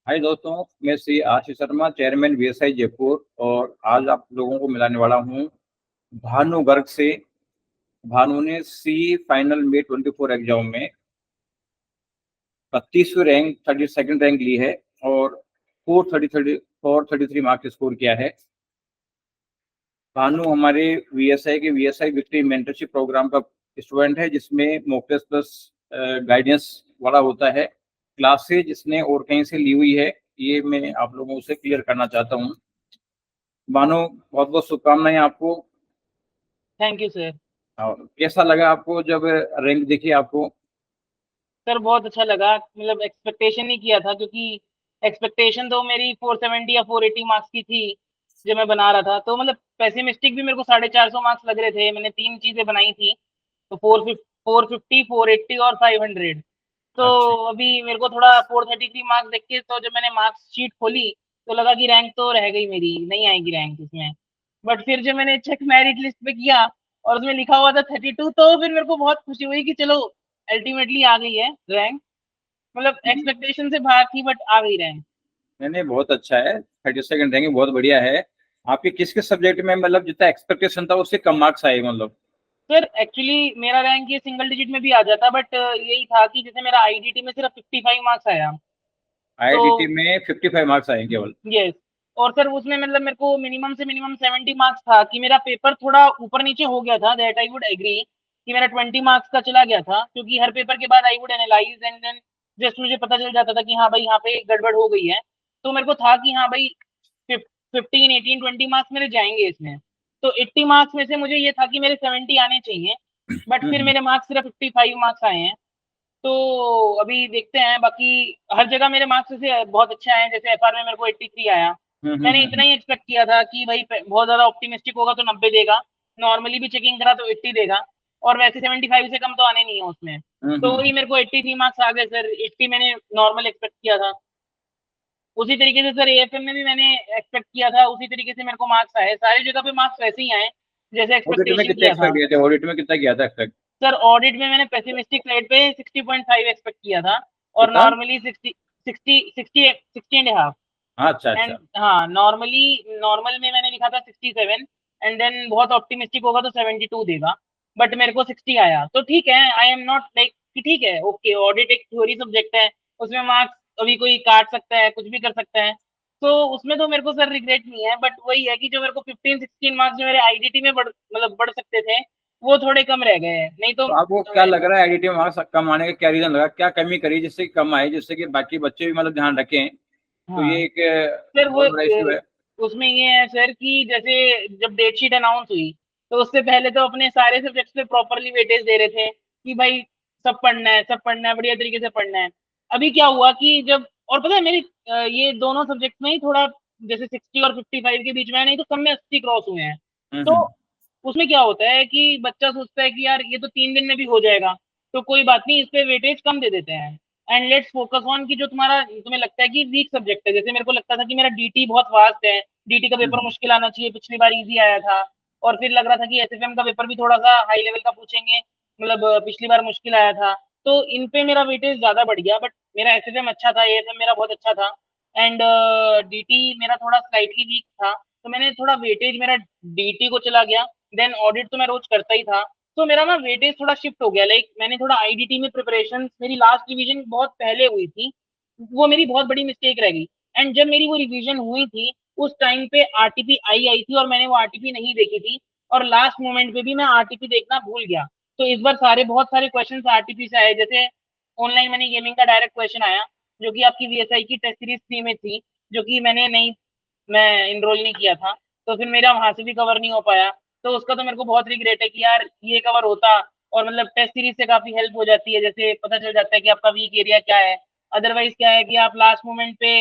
हाय दोस्तों, मैं Shri Ashish Sharma, chairman VSI Jaipur. और आज आप लोगों को मिलाने वाला हूँ भानु गर्ग से। भानु ने सी फाइनल में 24 एग्जाम में 32वीं रैंक 32nd रैंक ली है और 433 मार्क्स स्कोर किया है। भानु हमारे वीएसआई के वीएसआई विक्ट्री मेंटरशिप प्रोग्राम का स्टूडेंट है, जिसमें मॉक टेस्ट प्लस गाइडेंस वाला होता है। क्लासेज इसने और कहीं से ली हुई है, ये मैं आप लोगों से क्लियर करना चाहता हूँ। भानु, बहुत बहुत शुभकामनाएं आपको। Thank you sir. और कैसा लगा आपको जब रैंक देखी आपको? सर बहुत अच्छा लगा, मतलब एक्सपेक्टेशन नहीं किया था, क्योंकि एक्सपेक्टेशन तो मेरी 470 या 480 मार्क्स की थी जो मैं बना रहा था। तो मतलब पेसिमिस्टिक भी मेरे को 450 मार्क्स लग रहे थे। मैंने तीन चीजें बनाई थी, तो 450, 480 और 500। तो अच्छा। अभी मेरे को थोड़ा 433 मार्क्स देख के, तो जब मैंने मार्क्स शीट खोली तो लगा कि रैंक तो रह गई, मेरी नहीं आएगी रैंक इसमें। बट फिर जब मैंने चेक मेरिट लिस्ट पे किया और उसमें लिखा हुआ था 32, तो फिर मेरे को बहुत खुशी हुई कि चलो अल्टीमेटली आ गई है रैंक। मतलब एक्सपेक्टेशन से बाहर थी, बट आ गई रैंक। मैंने बहुत अच्छा है, 32nd रैंक बहुत बढ़िया है। आपके किस किस सब्जेक्ट में मतलब जितना एक्सपेक्टेशन था उससे कम मार्क्स आए मतलब? सर एक्चुअली मेरा रैंक ये सिंगल डिजिट में भी आ जाता, बट यही था कि जैसे मेरा आईडीटी में सिर्फ 55 मार्क्स आया। तो आईआईटी में 55 मार्क्स आए केवल? यस। और सर उसमें मतलब मेरे को मिनिमम से मिनिमम 70 मार्क्स था, कि मेरा पेपर थोड़ा ऊपर नीचे हो गया था, दैट आई वुड एग्री कि मेरा 20 मार्क्स का चला गया था, क्योंकि हर पेपर के बाद I would analyse and then just मुझे पता चल जाता था कि हाँ भाई यहाँ पे गड़बड़ हो गई है। तो मेरे को था कि हाँ भाई 15, 18, 20 मार्क्स मेरे जाएंगे इसमें। तो 80 मार्क्स में से मुझे ये था कि मेरे 70 आने चाहिए, बट फिर हम्म। मेरे मार्क्स सिर्फ 55 मार्क्स आए हैं। तो अभी देखते हैं, बाकी हर जगह मेरे मार्क्स से बहुत अच्छे आए हैं। जैसे एफआर में मेरे को 83 आया। मैंने इतना ही एक्सपेक्ट किया था कि भाई बहुत ज्यादा ऑप्टिमिस्टिक होगा तो 90 देगा, नॉर्मली भी चेकिंग करा तो 80 देगा, और वैसे 75 से कम तो आने नहीं है उसमें। तो हम्म। वही मेरे को 83 मार्क्स आ गए सर। 80 मैंने नॉर्मल एक्सपेक्ट किया था। उसी तरीके से सर एएफएम में भी मैंने एक्सपेक्ट किया था, उसी तरीके से मेरे को मार्क्स आए, सारी जगह पे मार्क्स वैसे ही आए जैसे ऑडिट में एक्सपेक्टेशन कितने किया था। एक्सपेक्ट किए थे? ऑडिट में कितना किया था एक्सपेक्ट? सर ऑडिट में मैंने पेसिमिस्टिक साइड पे 60.5 एक्सपेक्ट किया था, और कितना? Normally 60 and half. हाँ, अच्छा एंड अच्छा। हाँ, नॉर्मल में मैंने लिखा था 67, एंड देन बहुत ऑप्टिमिस्टिक होगा तो 72 देगा। बट मेरे को 60 आया, तो ठीक है। आई एम नॉट लाइक कि ठीक है, ओके, ऑडिट एक थ्योरी सब्जेक्ट है, उसमें मार्क्स अभी कोई काट सकता है, कुछ भी कर सकता है। तो उसमें तो मेरे को सर रिग्रेट नहीं है, बट वही है कि जो मेरे को 15, 16 मार्क्स जो मेरे आईडीटी में बढ़ सकते थे, वो थोड़े कम रह गए हैं, नहीं तो तो आपको क्या लग रहा है, आईआईटी में मार्क्स कम आने का क्या रीजन लगा? क्या कमी करी जिससे कि कम आए, जिससे कि बाकी बच्चे भी मतलब ध्यान रखें? तो हाँ ये एक सर, वो बहुत बड़ा इशू है। उसमें ये है सर कि जैसे जब डेटशीट अनाउंस हुई, तो उससे पहले तो अपने सारे सब्जेक्ट्स पे प्रॉपरली वेटेज दे रहे थे कि भाई सब पढ़ना है, सब पढ़ना है, बढ़िया तरीके से पढ़ना है। अभी क्या हुआ कि जब, और पता है मेरी ये दोनों सब्जेक्ट में ही थोड़ा जैसे 60 और 55 के बीच में है, नहीं तो सब में 80 क्रॉस हुए हैं। तो हम्म। उसमें क्या होता है कि बच्चा सोचता है कि यार ये तो 3 दिन में भी हो जाएगा, तो कोई बात नहीं, इस पे वेटेज कम दे देते हैं। एंड लेट्स फोकस ऑन की जो तुम्हारा तुम्हें लगता है कि वीक सब्जेक्ट है। जैसे मेरे को लगता था कि मेरा डीटी बहुत फास्ट है, डीटी का पेपर हम्म। मुश्किल आना चाहिए, पिछली बार इजी आया था। और फिर लग रहा था कि एसएफएम का पेपर भी थोड़ा सा हाई लेवल का पूछेंगे, मतलब पिछली बार मुश्किल आया था। तो इन पे मेरा वेटेज ज्यादा बढ़ गया, बट मेरा एसएफएम अच्छा था, एएफएम मेरा बहुत अच्छा था, एंड डीटी मेरा थोड़ा स्लाइटली वीक था। तो मैंने थोड़ा वेटेज मेरा डीटी को चला गया। देन ऑडिट तो मैं रोज करता ही था, तो मेरा ना वेटेज थोड़ा शिफ्ट हो गया। लाइक मैंने थोड़ा आईडीटी में प्रिपरेशन, मेरी लास्ट रिवीजन बहुत पहले हुई थी, वो मेरी बहुत बड़ी मिस्टेक रह गई। एंड जब मेरी वो रिवीजन हुई थी, उस टाइम पे आरटीपी आई आई थी और मैंने वो आरटीपी नहीं देखी थी, और लास्ट मोमेंट पे भी मैं आरटीपी देखना भूल गया। तो इस बार बहुत सारे क्वेश्चन आरटीपी से आए। जैसे ऑनलाइन मनी गेमिंग का डायरेक्ट क्वेश्चन आया, जो कि आपकी वीएसआई की टेस्ट सीरीज 3 में थी, जो कि मैं इनरोल नहीं किया था, तो फिर मेरा वहां से भी कवर नहीं हो पाया। तो उसका तो मेरे को बहुत रिग्रेट है कि यार ये कवर होता, और मतलब टेस्ट सीरीज से काफी हेल्प हो जाती है, जैसे पता चल जाता है कि आपका वीक एरिया क्या है। अदरवाइज क्या है कि आप लास्ट मोमेंट पे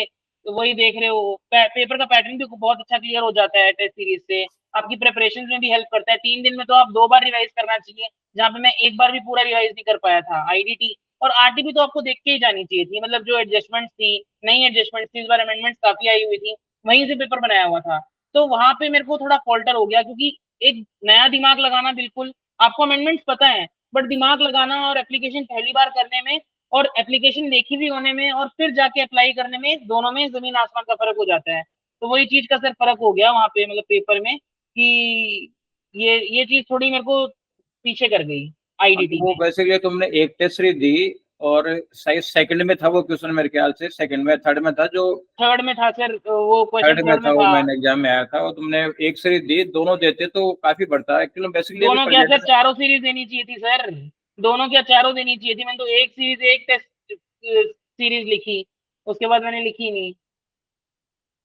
वही देख रहे हो, पेपर का पैटर्न भी बहुत अच्छा क्लियर हो जाता है टेस्ट सीरीज से। आपकी प्रिपरेशन में भी हेल्प करता है। 3 दिन में तो आप 2 बार रिवाइज करना चाहिए, जहाँ पे मैं एक बार भी पूरा रिवाइज नहीं कर पाया था आईडीटी। और आरटीपी तो आपको देख के ही जानी चाहिए थी, मतलब जो एडजस्टमेंट थी, नई एडजस्टमेंट थी, इस बार अमेंडमेंट काफी आई हुई थी, वहीं से पेपर बनाया हुआ था। तो वहां पे मेरे को थोड़ा फॉल्टर हो गया, क्योंकि एक नया दिमाग लगाना, बिल्कुल आपको अमेंडमेंट्स पता है, बट दिमाग लगाना और एप्लीकेशन पहली बार करने में और एप्लीकेशन देखी भी होने में और फिर जाके अप्लाई करने में दोनों में जमीन आसमान का फर्क हो जाता है। तो वही चीज का सर फर्क हो गया वहां पे मतलब पेपर में कि ये चीज थोड़ी मेरे को पीछे कर गई आईडीटी वो में। बेसिकली तुमने एक टेस्ट सीरीज दी और शायद सेकंड में था वो क्वेश्चन, मेरे ख्याल से सेकंड में थर्ड में था, जो थर्ड में था सर, वो क्वेश्चन थर्ड में थर्ड में था, वो था। मैंने एग्जाम में आया था, और तुमने एक सीरीज दी, दोनों देते तो काफी बढ़ता है एक्चुअली। बेसिकली अभी दोनों क्या प्रेजेंट सर, चारों सीरीज देनी चाहिए थी सर। दोनों क्या, चारों देनी चाहिए थी। मैंने तो एक सीरीज, एक टेस्ट सीरीज लिखी, उसके बाद मैंने लिखी नहीं।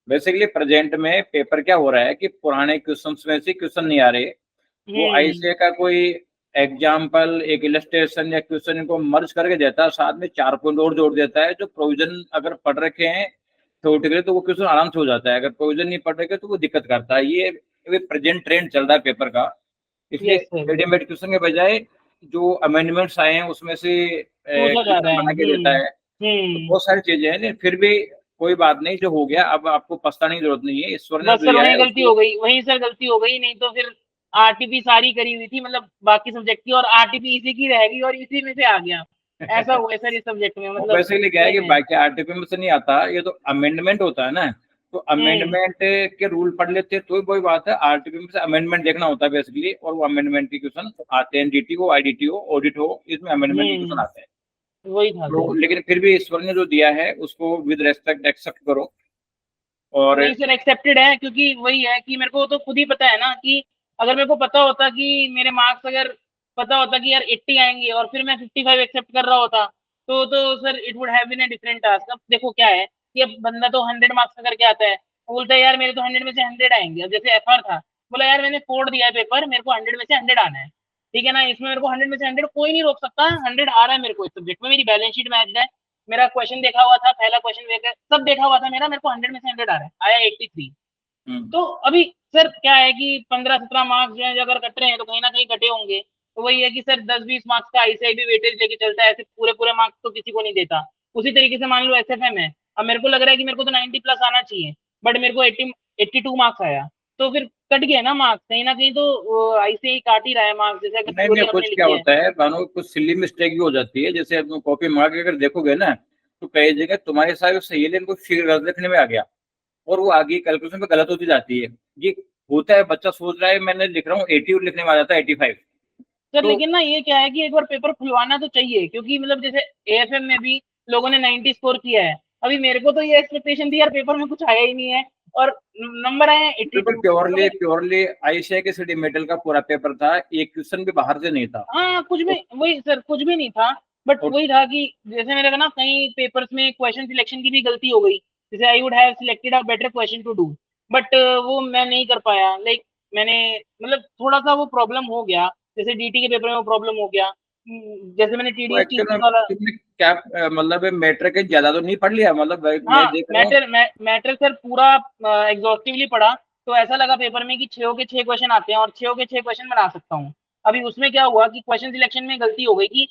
बेसिकली प्रेजेंट में पेपर क्या हो रहा है कि पुराने क्वेश्चंस में से क्वेश्चन नहीं आ रहे, वो हम्म। आईसीए का कोई एग्जाम्पल, एक इलस्ट्रेशन या क्वेश्चन को मर्ज करके देता है, साथ में 4 पॉइंट और जोड़ देता है। जो प्रोविजन अगर पढ़ रखे हैं थ्योरेटिकली तो वो क्वेश्चन आराम से हो जाता है, अगर प्रोविजन नहीं पढ़ रखे तो वो दिक्कत करता है। ये प्रेजेंट ट्रेंड चल रहा है पेपर का। इसलिए यस सर। रेडीमेड क्वेश्चन के बजाय जो अमेंडमेंट्स आए हैं उसमें से पूछा जा रहा क्वेश्चन है। बना के देता है। तो हम्म। बहुत सारी चीजें हैं, लेकिन फिर भी कोई बात नहीं, जो हो गया अब आपको पछताने की जरूरत नहीं है। ईश्वर ने बस जो सर दिया वही है गलती उसको। हो गई, वही सर गलती हो गई, नहीं तो फिर आरटीपी सारी करी हुई थी मतलब बाकी सब्जेक्ट की, और आरटीपी इसी की रहेगी और इसी में से आ गया। ऐसा हुआ है सर इस सब्जेक्ट में, वो मतलब बेसिकली क्या है सही कि में। बाकी आरटीपी में से नहीं आता, ये तो अमेंडमेंट होता है ना। तो हम्म। अमेंडमेंट के रूल पढ़ लेते हैं तो वही बात है, आरटीपी में से अमेंडमेंट देखना होता है बेसिकली, और वो अमेंडमेंट के क्वेश्चन आते हैं, डीटी हो, आईडीटी हो, ऑडिट हो, इसमें अमेंडमेंट के क्वेश्चन आते हैं। वही था तो सर। लेकिन फिर भी ईश्वर ने जो दिया है उसको विद रेस्पेक्ट एक्सेप्ट करो। और नहीं सर एक्सेप्टेड है, क्योंकि वही है कि मेरे को तो खुद ही पता है ना कि अगर मेरे को पता होता कि मेरे मार्क्स अगर पता होता कि यार 80 आएंगे और फिर मैं 55 एक्सेप्ट कर रहा होता, तो sir it would have been a different task. अब देखो क्या है कि अब बंदा तो 100 मार्क्स का करके आता है, वो बोलता है यार मेरे तो 100 में से 100 आएंगे। अब जैसे एफआर था, बोला यार मैंने फोड़ दिया है पेपर, मेरे को 100 में से 100 आना है। ठीक है ना, इसमें मेरे को 100 में से 100 कोई नहीं रोक सकता, 100 आ रहा है मेरे को इस सब्जेक्ट में, मेरी बैलेंस शीट मैच है, मेरा क्वेश्चन देखा हुआ था, पहला क्वेश्चन देखा सब देखा हुआ था मेरा, मेरे को 100 में से 100 आ रहा है, आया 83। हम्म, तो अभी सर क्या है कि 15-17 मार्क्स जो है जो अगर कट रहे हैं तो कहीं ना कहीं कटे होंगे। तो वही है कि सर 10-20 मार्क्स का आईसीआईबी वेटेज लेके चलता है, ऐसे पूरे पूरे मार्क्स तो किसी को नहीं देता। उसी तरीके से मान लो एसएफएम है, अब मेरे को लग रहा है कि मेरे को तो 90 प्लस आना चाहिए, बट मेरे को 82 मार्क्स आया, तो फिर कट गया ना मार्क्स, कहीं ना कहीं तो आईसीआई काट ही रहा है मार्क्स, जैसे अगर नहीं नहीं, थ्योरी कुछ आपने क्या लिखी है। होता है मानो, कुछ सिली मिस्टेक भी हो जाती है। जैसे तुम कॉपी मंगा के अगर देखोगे ना, तो कई जगह तुम्हारे साथ सही है लेकिन कुछ फिगर गलत लिखने में आ गया, और वो आगे कैलकुलेशन में गलत होती जाती है। ये होता है, बच्चा सोच रहा है मैंने लिख रहा हूँ 80 और लिखने में आ जाता है 85। सर तो लेकिन ना ये क्या है कि एक बार पेपर खुलवाना तो चाहिए, क्योंकि मतलब जैसे एएफएम में भी लोगों ने 90 स्कोर किया है, अभी मेरे को तो ये एक्सपेक्टेशन थी यार पेपर में कुछ आया ही नहीं है, और नंबर आए हैं बिल्कुल 82। तो प्योरली फिर प्योरली आईसीआई के सिटी मेटल का पूरा पेपर था, एक क्वेश्चन भी बाहर से नहीं था। हाँ कुछ भी, और, वही सर कुछ भी नहीं था, बट और वही था कि जैसे मेरे का ना कई पेपर्स में क्वेश्चन सिलेक्शन की भी गलती हो गई, जैसे I would have selected a better question to do, but वो मैं नहीं कर पाया। लाइक मैंने मतलब थोड़ा सा वो प्रॉब्लम हो गया, जैसे डीटी के पेपर में वो प्रॉब्लम हो गया। जैसे मैंने वो टीडीएस एक्चुअल टीसीएस में वाला। तुमने क्या मतलब मैट्रिक के ज्यादा तो नहीं पढ़ लिया, मतलब मैं हाँ देख रहा हूँ। मैटर सर पूरा एग्जॉस्टिवली पढ़ा, तो ऐसा लगा पेपर में कि 6 के 6 क्वेश्चन आते हैं और 6 के 6 क्वेश्चन बना सकता हूँ। अभी उसमें क्या हुआ कि क्वेश्चन सिलेक्शन में गलती हो गई कि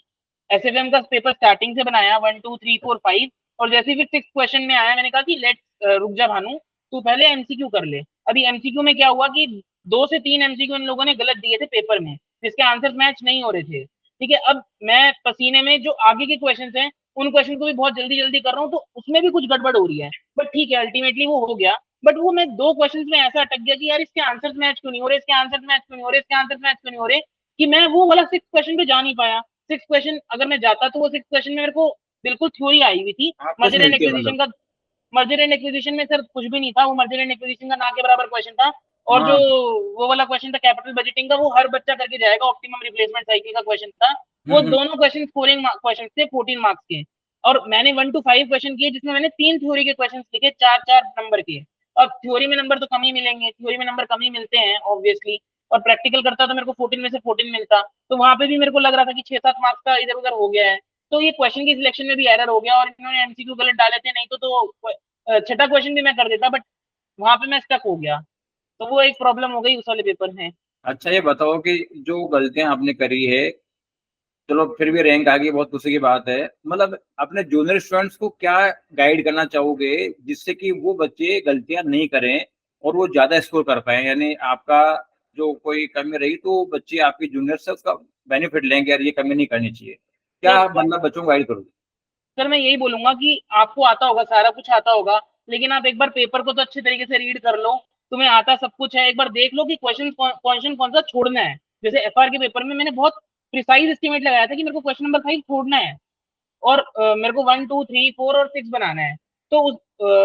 एसएफएम का पेपर स्टार्टिंग से बनाया 1 2 3 4 5, और जैसे ही फिर 6 क्वेश्चन में आया मैंने कहा कि लेट रुक जा भानु, तू पहले एमसीक्यू कर ले। अभी एमसीक्यू में क्या हुआ कि 2 से 3 एमसीक्यू इन लोगों ने गलत दिए थे पेपर में, जिसके आंसर मैच नहीं हो रहे थे। ठीक है, अब मैं पसीने में जो आगे के क्वेश्चन हैं उन क्वेश्चन को भी बहुत जल्दी जल्दी कर रहा हूँ, तो उसमें भी कुछ गड़बड़ हो रही है, बट ठीक है अल्टीमेटली वो हो गया। बट वो मैं 2 क्वेश्चन में ऐसा अटक गया कि यार इसके आंसर मैच क्यों नहीं हो रहे, इसके आंसर मैच क्यों नहीं हो रहे, इसके आंसर मैच क्यों नहीं हो रहे, कि मैं वो वाला 6 क्वेश्चन पे जा नहीं पाया। 6 क्वेश्चन अगर मैं जाता तो वो 6 क्वेश्चन में मेरे को बिल्कुल थ्योरी आई हुई थी। हाँ, कुछ मर्जर एंड मिलती है एक्विजिशन मतलब। का, मर्जर एंड एक्विजिशन में सर कुछ भी नहीं था, वो मर्जर एंड एक्विजिशन का ना के बराबर क्वेश्चन था। और जो हाँ। वो वाला क्वेश्चन था कैपिटल बजटिंग का, वो हर बच्चा करके जाएगा, ऑप्टिमम रिप्लेसमेंट साइकिल का क्वेश्चन था। वो हम्म। दोनों क्वेश्चन स्कोरिंग क्वेश्चन थे 14 मार्क्स के, और मैंने 1 to 5 क्वेश्चन किए, जिसमें मैंने 3 थ्योरी के क्वेश्चन लिखे, 4-4 नंबर के। अब थ्योरी में नंबर तो कम ही मिलेंगे, थ्योरी में नंबर कम ही मिलते हैं ऑब्वियसली, और प्रैक्टिकल करता तो मेरे को 14 में से 14 मिलता, तो वहां पे भी मेरे को लग रहा था कि 6-7 मार्क्स का इधर उधर हो गया है। तो ये क्वेश्चन की सिलेक्शन में भी एरर हो गया, और इन्होंने एमसीक्यू गलत डाले थे, नहीं छठा क्वेश्चन भी मैं कर देता, बट वहां पे मैं स्टक हो गया। तो वो एक प्रॉब्लम हो गई उस वाले पेपर में। अच्छा ये बताओ कि जो गलतियां आपने करी है, चलो फिर भी रैंक आ गई, बहुत खुशी की बात है। मतलब अपने जूनियर स्टूडेंट्स को क्या गाइड करना चाहोगे जिससे कि वो बच्चे गलतियां नहीं करें और वो ज्यादा स्कोर कर पाए, यानी आपका जो कोई कमी रही तो बच्चे आपके जूनियर से उसका बेनिफिट लेंगे, यार ये कमी नहीं करनी चाहिए, क्या सर मतलब बच्चों को गाइड करोगे? सर मैं यही बोलूंगा कि आपको आता होगा, सारा कुछ आता होगा, लेकिन आप एक बार पेपर को तो अच्छे तरीके से रीड कर लो। तुम्हें आता सब कुछ है, एक बार देख लो कि क्वेश्चन कौन सा छोड़ना है। जैसे एफआर के पेपर में मैंने बहुत प्रिसाइज एस्टिमेट लगाया था कि मेरे को क्वेश्चन नंबर 5 छोड़ना है, और मेरे को 1 2 3 4 और 6 बनाना है। तो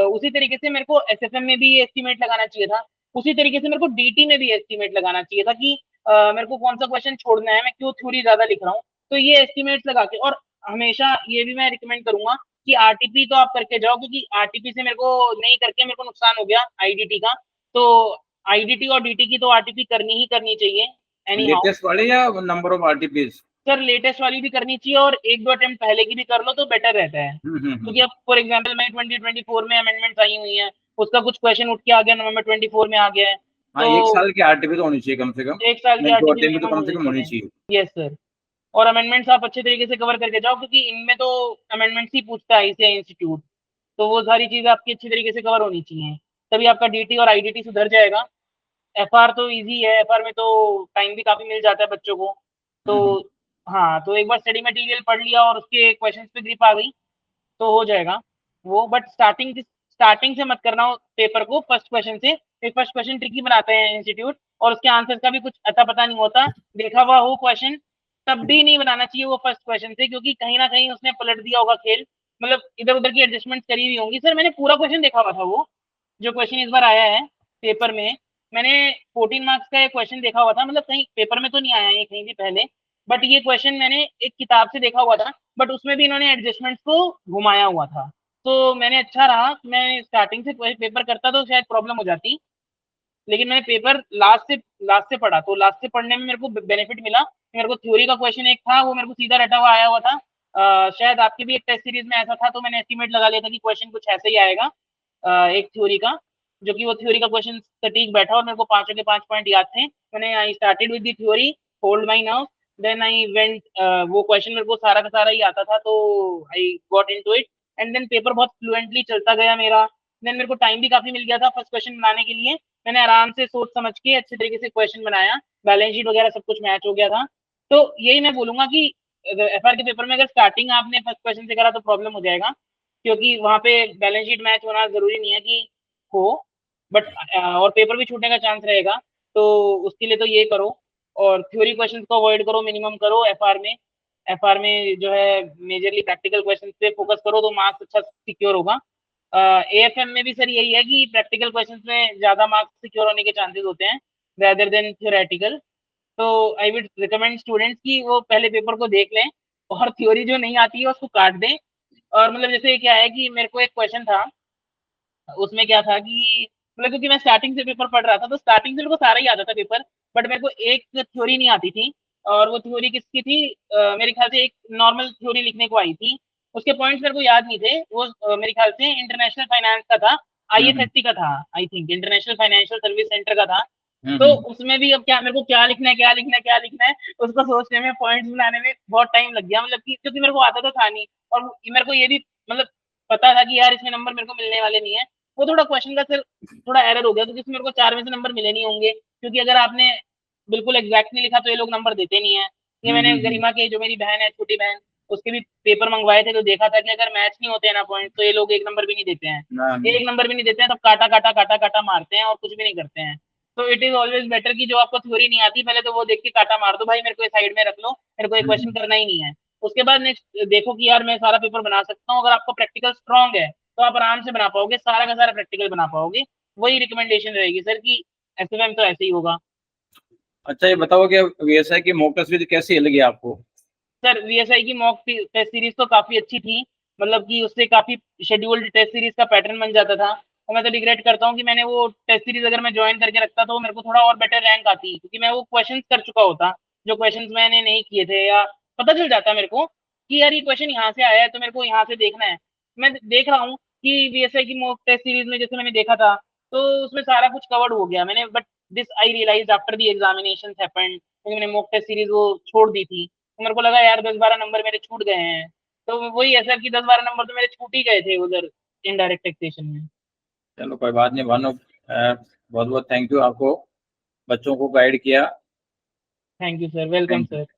उसी तरीके से मेरे को एसएफएम में भी ये एस्टिमेट लगाना चाहिए था। उसी तरीके से मेरे को डीटी में भी एस्टिमेट लगाना चाहिए था कि मेरे को कौन सा क्वेश्चन छोड़ना है, मैं क्यों थ्योरी ज्यादा लिख रहा हूँ। तो ये एस्टिमेट लगा के, और हमेशा ये भी मैं रिकमेंड करूंगा कि आरटीपी तो आप करके जाओ, क्योंकि आरटीपी से मेरे को नहीं करके मेरे को नुकसान हो गया आईडीटी का। तो आईडीटी और डीटी की तो आरटीपी करनी चाहिए एनी हाउ। लेटेस्ट वाले या number of RTPs? Sir latest वाली भी करनी चाहिए, और एक दो अटेम्प्ट पहले की भी कर लो तो बेटर रहता है। क्योंकि अब फॉर एग्जांपल मैं 2024 में अमेंडमेंट आई हुई है, उसका कुछ क्वेश्चन उठ के आ गया, नवंबर 24 में आ गया है। हाँ, तो 1 साल की आरटीपी तो होनी चाहिए कम से कम, 1 साल की नहीं 2 आरटीपी अटेम्प्ट तो मिनिमम कम से होनी कम होनी चाहिए। चाहिए। Yes sir. और अमेंडमेंट्स आप अच्छे तरीके से कवर करके जाओ, क्योंकि इनमें तो अमेंडमेंट्स ही पूछता है आईसीआई इंस्टीट्यूट। तो वो सारी चीजें आपकी अच्छी तरीके से कवर होनी चाहिए, तभी आपका डीटी और आईडीटी सुधर जाएगा। एफआर तो इजी है, एफआर में तो टाइम भी काफी मिल जाता है बच्चों को। तो हाँ, तो एक बार स्टडी मटेरियल पढ़ लिया और उसके क्वेश्चंस पे ग्रिप आ गई तो हो जाएगा वो। बट स्टार्टिंग से मत करना हो पेपर को फर्स्ट क्वेश्चन से। एक फर्स्ट क्वेश्चन ट्रिकी बनाते हैं इंस्टीट्यूट, और उसके आंसर का भी कुछ अता पता नहीं होता, देखा हुआ हो क्वेश्चन, तब भी नहीं बनाना चाहिए वो फर्स्ट क्वेश्चन से, क्योंकि कहीं ना कहीं उसने पलट दिया होगा खेल। मतलब इधर उधर की एडजस्टमेंट करी हुई होंगी। सर मैंने पूरा क्वेश्चन देखा हुआ था, वो जो क्वेश्चन इस बार आया है पेपर में, मैंने 14 मार्क्स का एक क्वेश्चन देखा हुआ था। मतलब कहीं पेपर में तो नहीं आया ये कहीं भी पहले, बट ये क्वेश्चन मैंने एक किताब से देखा हुआ था। बट उसमें भी इन्होंने एडजस्टमेंट्स को घुमाया हुआ था। तो मैंने अच्छा रहा, मैं स्टार्टिंग से पेपर करता तो शायद प्रॉब्लम हो जाती, लेकिन मैंने पेपर लास्ट से पढ़ा, तो लास्ट से पढ़ने में मेरे को बेनिफिट मिला। मेरे को थ्योरी का क्वेश्चन एक था, वो मेरे को सीधा रटा हुआ आया हुआ था। शायद आपकी भी एक टेस्ट सीरीज में ऐसा था, तो मैंने एस्टिमेट लगा लिया था कि क्वेश्चन कुछ ऐसे ही आएगा एक थ्योरी का, जो कि वो थ्योरी का क्वेश्चन सटीक बैठा, और मेरे को पांचों के 5 पॉइंट याद थे। मैंने I started with the theory, hold my nerve, then I went, वो क्वेश्चन मेरे को सारा का सारा ही आता था, तो I got into it, and then paper बहुत फ्लुएंटली चलता गया मेरा। देन मेरे को टाइम भी काफी मिल गया था फर्स्ट क्वेश्चन बनाने के लिए। मैंने आराम से सोच समझ के अच्छे तरीके से क्वेश्चन बनाया, बैलेंस शीट वगैरह सब कुछ मैच हो गया था। तो यही मैं बोलूंगा कि एफआर के पेपर में अगर स्टार्टिंग आपने फर्स्ट क्वेश्चन से करा तो प्रॉब्लम हो जाएगा, क्योंकि वहां पे बैलेंस शीट मैच होना जरूरी नहीं है कि हो, बट और पेपर भी छूटने का चांस रहेगा। तो उसके लिए तो ये करो, और थ्योरी क्वेश्चन को अवॉइड करो, मिनिमम करो एफआर में। एफआर में जो है मेजरली प्रैक्टिकल क्वेश्चन पे फोकस करो, तो मार्क्स अच्छा सिक्योर होगा। एएफएम में भी सर यही है कि प्रैक्टिकल क्वेश्चंस में ज्यादा मार्क्स सिक्योर होने के चांसेस होते हैं रेदर देन थ्योरेटिकल। तो आई वुड रिकमेंड स्टूडेंट्स कि वो पहले पेपर को देख लें, और थ्योरी जो नहीं आती है उसको काट दें। और मतलब जैसे क्या है कि मेरे को एक क्वेश्चन था, उसमें क्या था कि मतलब क्योंकि मैं स्टार्टिंग से पेपर पढ़ रहा था, तो स्टार्टिंग से मेरे को सारा ही आता था पेपर, बट मेरे को एक थ्योरी नहीं आती थी। और वो थ्योरी किसकी थी, मेरे ख्याल से एक नॉर्मल थ्योरी लिखने को आई थी। उसके पॉइंट्स मेरे को याद नहीं थे। वो मेरे ख्याल से इंटरनेशनल फाइनेंस का था, आईएफएससी का था, I think international financial service centre का था। तो उसमें भी अब क्या मेरे को क्या लिखना है, क्या लिखना है, क्या लिखना है, उसको सोचने में, पॉइंट्स बनाने में बहुत टाइम लग गया। मतलब कि क्योंकि मेरे को आता तो था नहीं, और मेरे को ये भी मतलब पता था कि यार इसमें नंबर मेरे को मिलने वाले नहीं है। वो थोड़ा क्वेश्चन का सर थोड़ा एरर हो गया, क्योंकि इसमें मेरे को 4 में से नंबर मिले नहीं होंगे, क्योंकि अगर आपने बिल्कुल एग्जैक्ट नहीं लिखा तो ये लोग नंबर देते नहीं है। ये मैंने गरिमा के, जो मेरी बहन है छोटी बहन, उसके भी पेपर मंगवाए थे, तो देखा था कि अगर मैच नहीं होते हैं ना पॉइंट, तो ये लोग 1 नंबर भी नहीं देते हैं। 1 नंबर भी नहीं देते हैं, तब काटा काटा काटा काटा मारते हैं और कुछ भी नहीं करते हैं। तो इट इज ऑलवेज बेटर कि जो आपको थ्योरी नहीं आती पहले तो वो देख के काटा मार दो, भाई मेरे को ये साइड में रख लो, मेरे को ये क्वेश्चन करना ही नहीं है। उसके बाद नेक्स्ट देखो कि यार मैं सारा पेपर बना सकता हूँ। अगर आपको प्रैक्टिकल स्ट्रांग है तो आप आराम से बना पाओगे, सारा का सारा प्रैक्टिकल बना पाओगे। वही रिकमेंडेशन रहेगी सर कि एसएफएम तो ऐसे ही होगा। अच्छा, ये बताओ कि वीएसआई की मॉक टेस्ट कैसी लगी आपको? सर वीएसआई की मॉक टेस्ट सीरीज तो काफी अच्छी थी। मतलब कि उससे काफी शेड्यूल्ड टेस्ट सीरीज का पैटर्न बन जाता था। और मैं तो रिग्रेट करता हूँ कि मैंने वो टेस्ट सीरीज अगर मैं ज्वाइन करके रखता तो मेरे को थोड़ा और बेटर रैंक आती, क्योंकि मैं वो क्वेश्चंस कर चुका होता जो क्वेश्चंस मैंने नहीं किए थे, या पता चल जाता मेरे को कि यार ये क्वेश्चन यहाँ से आया है तो मेरे को यहाँ से देखना है। मैं देख रहा हूँ कि वीएसआई की मॉक टेस्ट सीरीज में जैसे मैंने देखा था, तो उसमें सारा कुछ कवर्ड हो गया मैंने। But this I realise after the examination happened, मैंने मॉक टेस्ट सीरीज वो छोड़ दी थी। तो मेरे को लगा यार 10-12 नंबर मेरे छूट गए हैं। तो वही है सर कि 10-12 नंबर तो मेरे छूट ही गए थे उधर इनडायरेक्ट टैक्सेशन में। चलो कोई बात नहीं भानु, बहुत बहुत थैंक यू, आपको बच्चों को गाइड किया। Thank you sir, welcome thank you. Sir.